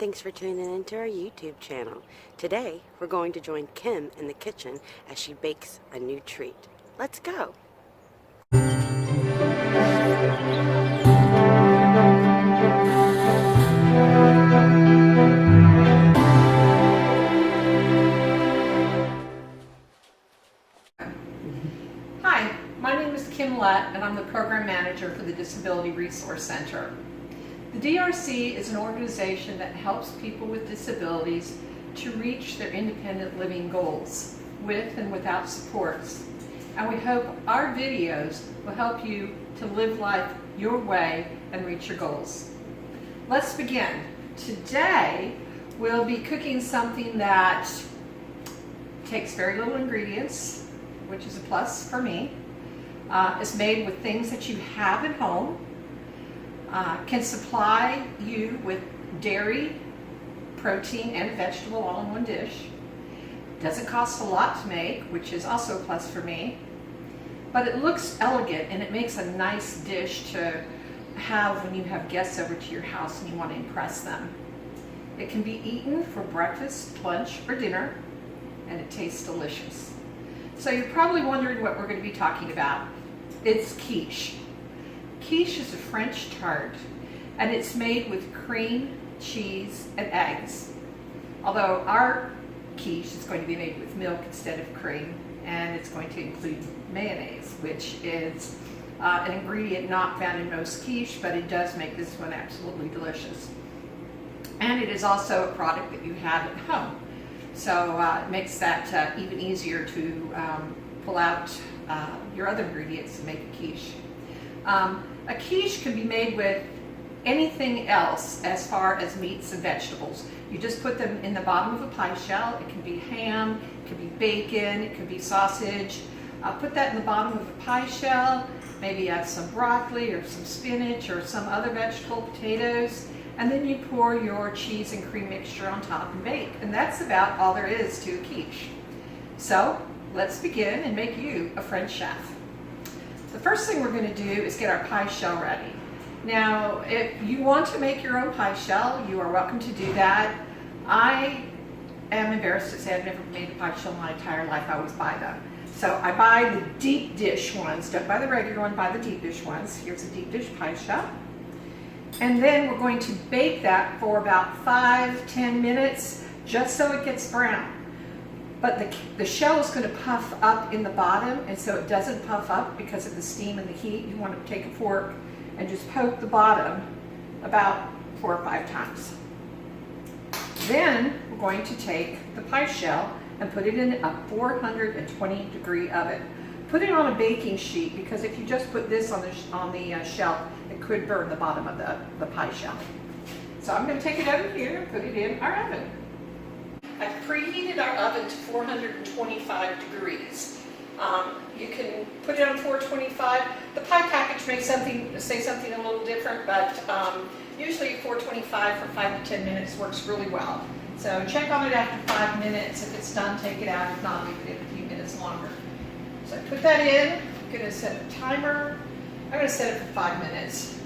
thanks for tuning into our YouTube channel. Today, we're going to join Kim in the kitchen as she bakes a new treat. Let's go! Hi, my name is Kim Lett, and I'm the Program Manager for the Disability Resource Center. The DRC is an organization that helps people with disabilities to reach their independent living goals with and without supports. And we hope our videos will help you to live life your way and reach your goals. Let's begin. Today, we'll be cooking something that takes very little ingredients, which is a plus for me. It's made with things that you have at home, can supply you with dairy, protein, and vegetable all in one dish. Doesn't cost a lot to make, which is also a plus for me. But it looks elegant and it makes a nice dish to have when you have guests over to your house and you want to impress them. It can be eaten for breakfast, lunch, or dinner, and it tastes delicious. So you're probably wondering what we're going to be talking about. It's quiche. Quiche is a French tart, and it's made with cream, cheese, and eggs. Although our quiche is going to be made with milk instead of cream, and it's going to include mayonnaise, which is an ingredient not found in most quiche, but it does make this one absolutely delicious. And it is also a product that you have at home. So it makes that even easier to pull out your other ingredients to make a quiche. A quiche can be made with anything else as far as meats and vegetables. You just put them in the bottom of a pie shell. It can be ham, it can be bacon, it can be sausage. Put that in the bottom of a pie shell, maybe add some broccoli or some spinach or some other vegetable, potatoes, and then you pour your cheese and cream mixture on top and bake. And that's about all there is to a quiche. So let's begin and make you a French chef. The first thing we're going to do is get our pie shell ready. Now, if you want to make your own pie shell, you are welcome to do that. I am embarrassed to say I've never made a pie shell in my entire life. I always buy them. So I buy the deep dish ones. Don't buy the regular one, buy the deep dish ones. Here's a deep dish pie shell. And then we're going to bake that for about 5-10 minutes, just so it gets brown. But the shell is going to puff up in the bottom, and so it doesn't puff up because of the steam and the heat. You want to take a fork and just poke the bottom about 4 or 5 times. Then we're going to take the pie shell and put it in a 420-degree oven. Put it on a baking sheet, because if you just put this on the shelf, it could burn the bottom of the pie shell. So I'm going to take it over here and put it in our oven. I've preheated our oven to 425 degrees. You can put it on 425. The pie package may say something a little different, but usually 425 for 5 to 10 minutes works really well. So check on it after 5 minutes. If it's done, take it out. If not, leave it in a few minutes longer. So I put that in. I'm going to set a timer. I'm going to set it for 5 minutes.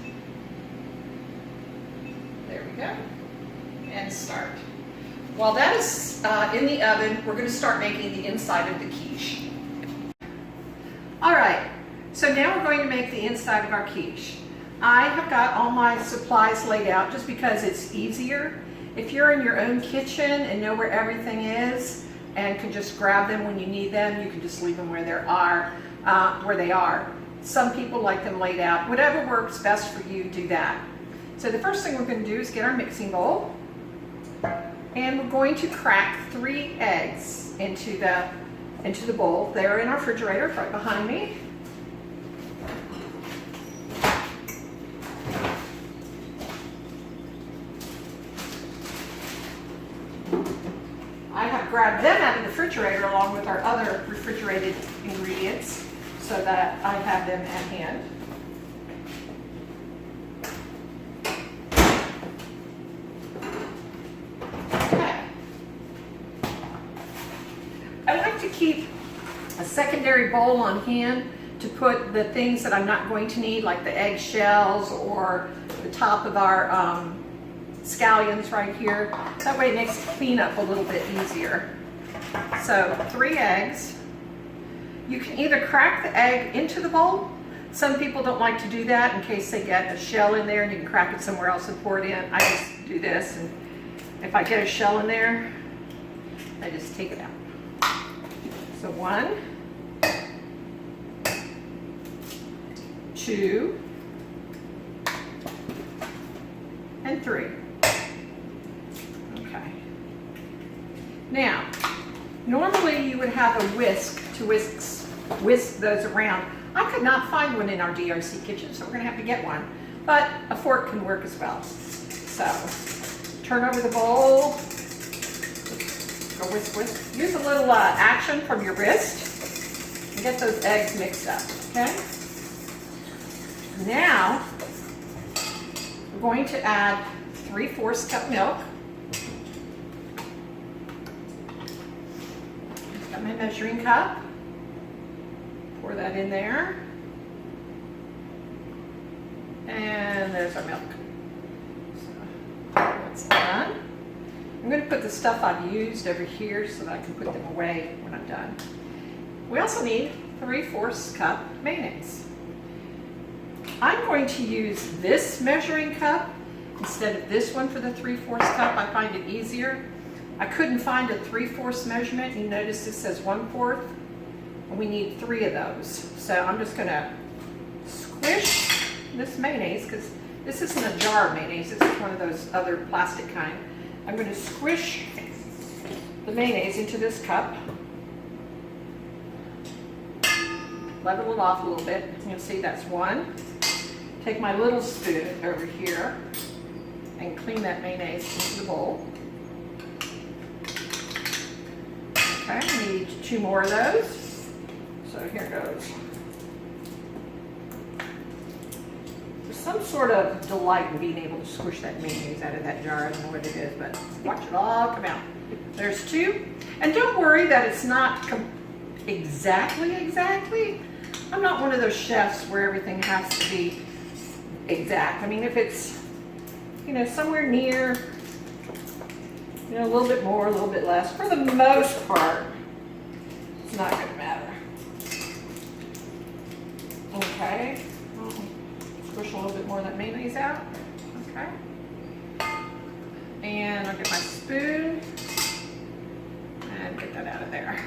There we go. And start. While that is in the oven, we're going to start making the inside of the quiche. All right, so now we're going to make the inside of our quiche. I have got all my supplies laid out just because it's easier. If you're in your own kitchen and know where everything is and can just grab them when you need them, you can just leave them where they are. Some people like them laid out. Whatever works best for you, do that. So the first thing we're going to do is get our mixing bowl. And we're going to crack 3 eggs into the bowl. They're in our refrigerator right behind me. I have grabbed them out of the refrigerator along with our other refrigerated ingredients so that I have them at hand. Keep a secondary bowl on hand to put the things that I'm not going to need, like the egg shells or the top of our scallions right here. That way it makes cleanup a little bit easier. So 3 eggs. You can either crack the egg into the bowl. Some people don't like to do that in case they get a shell in there and you can crack it somewhere else and pour it in. I just do this, and if I get a shell in there, I just take it out. So 1, 2, and 3. Okay. Now, normally you would have a whisk to whisk those around. I could not find one in our DRC kitchen, so we're going to have to get one. But a fork can work as well. So, turn over the bowl. Go whisk, whisk. Use a little action from your wrist and get those eggs mixed up, okay? Now, we're going to add 3/4 cup milk. I've got my measuring cup. Pour that in there. And there's our milk. So that's done. I'm going to put the stuff I've used over here so that I can put them away when I'm done. We also need 3/4 cup mayonnaise. I'm going to use this measuring cup instead of this one for the 3/4 cup. I find it easier. I couldn't find a 3/4 measurement. You notice this says 1/4. And we need 3 of those. So I'm just going to squish this mayonnaise, because this isn't a jar of mayonnaise. This is one of those other plastic kind. I'm going to squish the mayonnaise into this cup. Level it off a little bit. You'll see that's 1. Take my little spoon over here and clean that mayonnaise into the bowl. Okay, we need 2 more of those. So here goes. There's some sort of delight in being able to squish that mayonnaise out of that jar. I don't know what it is, but watch it all come out. There's 2. And don't worry that it's not exactly. I'm not one of those chefs where everything has to be exact. I mean, if it's, somewhere near, a little bit more, a little bit less, for the most part, it's not going to matter. Okay, squish a little bit more of that mayonnaise out. Okay, and I'll get my spoon and get that out of there.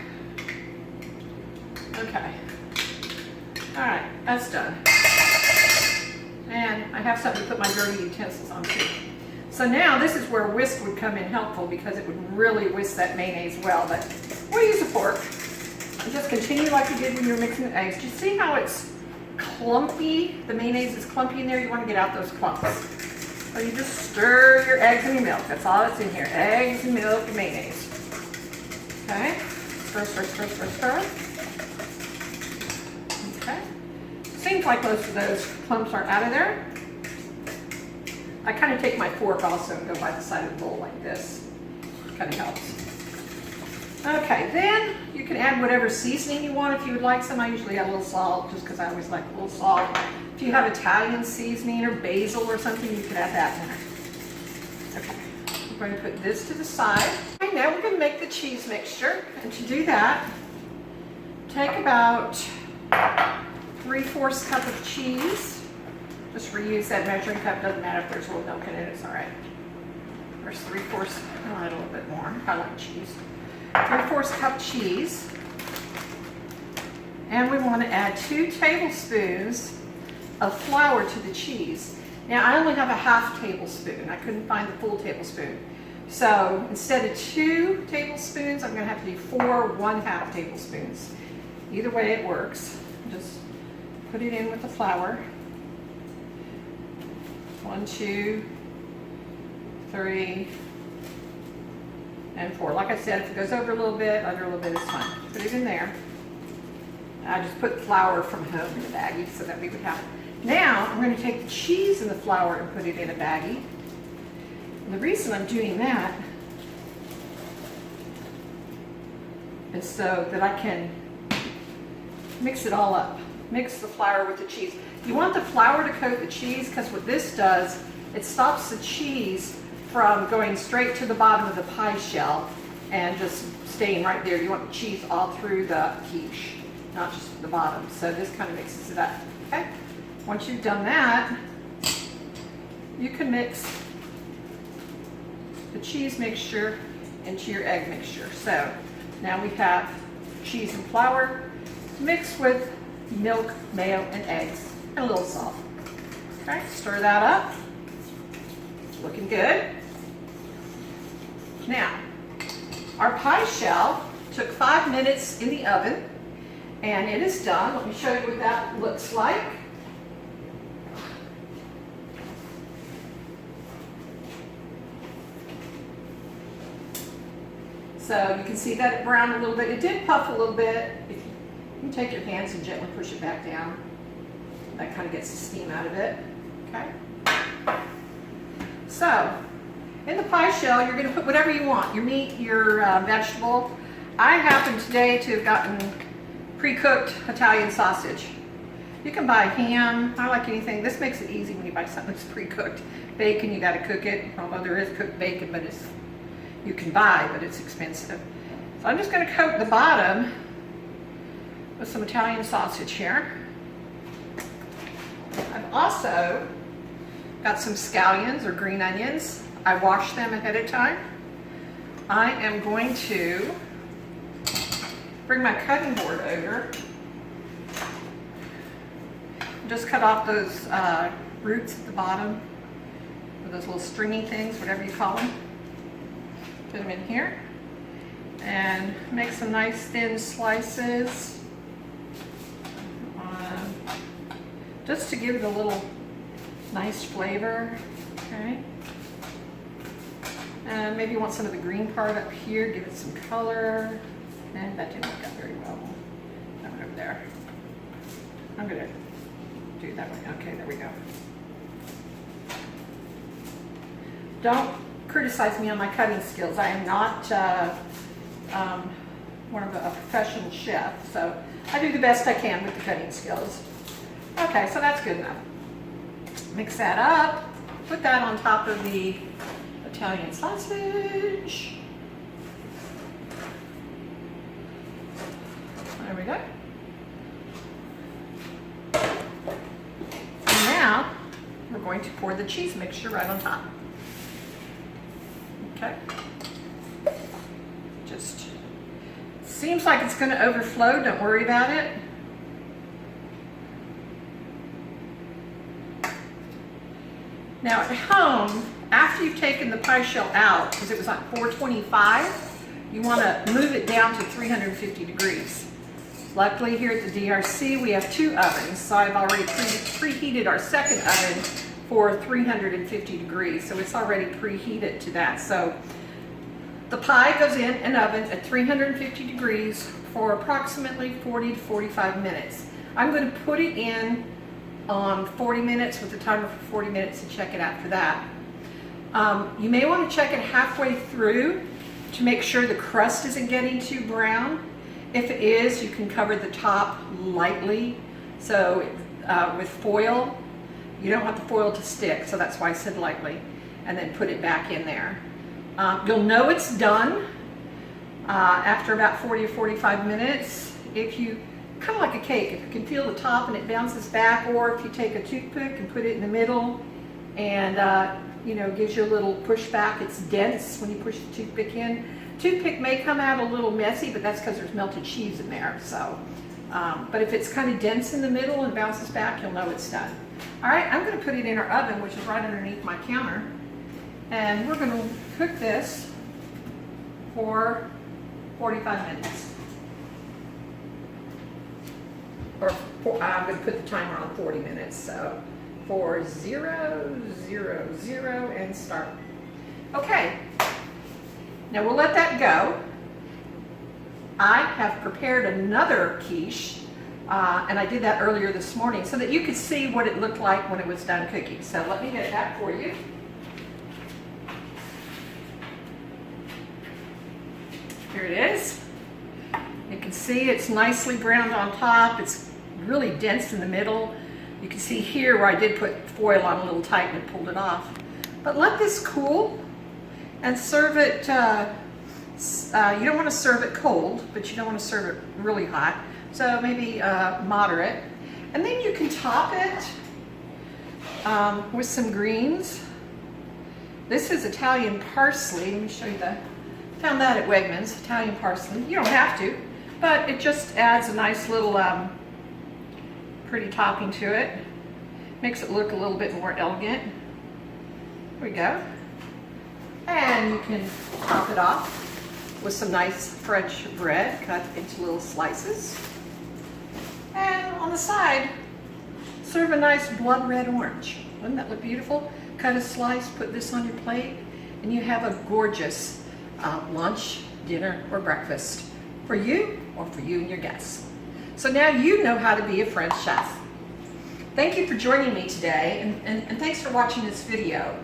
Okay, all right, that's done. And I have something to put my dirty utensils on too. So now this is where whisk would come in helpful, because it would really whisk that mayonnaise well, but we'll use a fork. And just continue like you did when you were mixing the eggs. Do you see how it's clumpy? The mayonnaise is clumpy in there. You want to get out those clumps. So you just stir your eggs and your milk. That's all that's in here. Eggs and milk and mayonnaise. Okay. Stir, stir, stir, stir, stir. Okay. Seems like most of those clumps are out of there. I kind of take my fork also and go by the side of the bowl like this. Kind of helps. Okay, then you can add whatever seasoning you want if you would like some. I usually add a little salt just because I always like a little salt. If you have Italian seasoning or basil or something, you could add that in there. Okay, I'm going to put this to the side. Okay, now we're going to make the cheese mixture. And to do that, take about 3/4 cup of cheese. Just reuse that measuring cup. Doesn't matter if there's a little milk in it, it's all right. There's 3/4, a little bit more. I like cheese. 3/4 cup cheese. And we want to add 2 tablespoons of flour to the cheese. Now I only have a 1/2 tablespoon. I couldn't find the full tablespoon. So instead of 2 tablespoons, I'm going to have to do 4 1/2 tablespoons. Either way it works. Just put it in with the flour. 1, 2, 3, and 4. Like I said, if it goes over a little bit, under a little bit is fine. Put it in there. I just put flour from home in the baggie so that we would have it. Now I'm going to take the cheese and the flour and put it in a baggie. And the reason I'm doing that is so that I can mix it all up. Mix the flour with the cheese. You want the flour to coat the cheese because what this does, it stops the cheese from going straight to the bottom of the pie shell and just staying right there. You want the cheese all through the quiche, not just the bottom. So this kind of mixes it up, okay? Once you've done that, you can mix the cheese mixture into your egg mixture. So now we have cheese and flour mixed with milk, mayo, and eggs, and a little salt. Okay, stir that up. Looking good. Now, our pie shell took 5 minutes in the oven, and it is done. Let me show you what that looks like. So you can see that it browned a little bit. It did puff a little bit. You can take your hands and gently push it back down. That kind of gets the steam out of it. Okay. So, in the pie shell, you're going to put whatever you want. Your meat, your vegetable. I happen today to have gotten pre-cooked Italian sausage. You can buy ham. I like anything. This makes it easy when you buy something that's pre-cooked. Bacon, you got to cook it. Although there is cooked bacon, but you can buy, but it's expensive. So I'm just going to coat the bottom with some Italian sausage here. I've also got some scallions or green onions. I washed them ahead of time. I am going to bring my cutting board over. Just cut off those roots at the bottom, or those little stringy things, whatever you call them. Put them in here and make some nice thin slices. Just to give it a little nice flavor, okay? And maybe you want some of the green part up here, give it some color. And that didn't work out very well. That one over there. I'm gonna do it that way. Okay, there we go. Don't criticize me on my cutting skills. I am not one of a professional chef, so I do the best I can with the cutting skills. Okay, so that's good enough. Mix that up, put that on top of the Italian sausage. There we go. And now we're going to pour the cheese mixture right on top. Okay. Just seems like it's going to overflow. Don't worry about it. Now at home, after you've taken the pie shell out, because it was on 425, you want to move it down to 350 degrees. Luckily here at the DRC we have 2 ovens, so I've already preheated our second oven for 350 degrees, so it's already preheated to that. So the pie goes in an oven at 350 degrees for approximately 40 to 45 minutes. I'm going to put it in on 40 minutes with the timer for 40 minutes and check it after that. You may want to check it halfway through to make sure the crust isn't getting too brown. If it is, you can cover the top lightly. So with foil, you don't want the foil to stick, so that's why I said lightly, and then put it back in there. You'll know it's done after about 40 or 45 minutes. If you, kind of like a cake, if you can feel the top and it bounces back, or if you take a toothpick and put it in the middle and you know, gives you a little pushback. It's dense when you push the toothpick in. Toothpick may come out a little messy, but that's because there's melted cheese in there. So, but if it's kind of dense in the middle and bounces back, you'll know it's done. All right, I'm going to put it in our oven, which is right underneath my counter, and we're going to cook this for 45 minutes. I'm going to put the timer on 40 minutes, so 4, 0, 0, 0, and start. Okay, now we'll let that go. I have prepared another quiche, and I did that earlier this morning so that you could see what it looked like when it was done cooking. So let me get that for you. Here it is. You can see it's nicely browned on top. It's really dense in the middle. You can see here where I did put foil on a little tight and pulled it off. But let this cool and serve it, you don't want to serve it cold, but you don't want to serve it really hot. So maybe moderate. And then you can top it with some greens. This is Italian parsley. Let me show you found that at Wegmans, Italian parsley. You don't have to, but it just adds a nice little pretty topping to it. Makes it look a little bit more elegant. There we go. And you can top it off with some nice French bread cut into little slices. And on the side, serve a nice blood red orange. Wouldn't that look beautiful? Cut a slice, put this on your plate, and you have a gorgeous lunch, dinner, or breakfast for you or for you and your guests. So now you know how to be a French chef. Thank you for joining me today, and thanks for watching this video.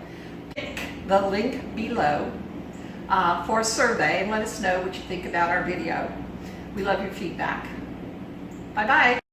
Click the link below for a survey and let us know what you think about our video. We love your feedback. Bye-bye.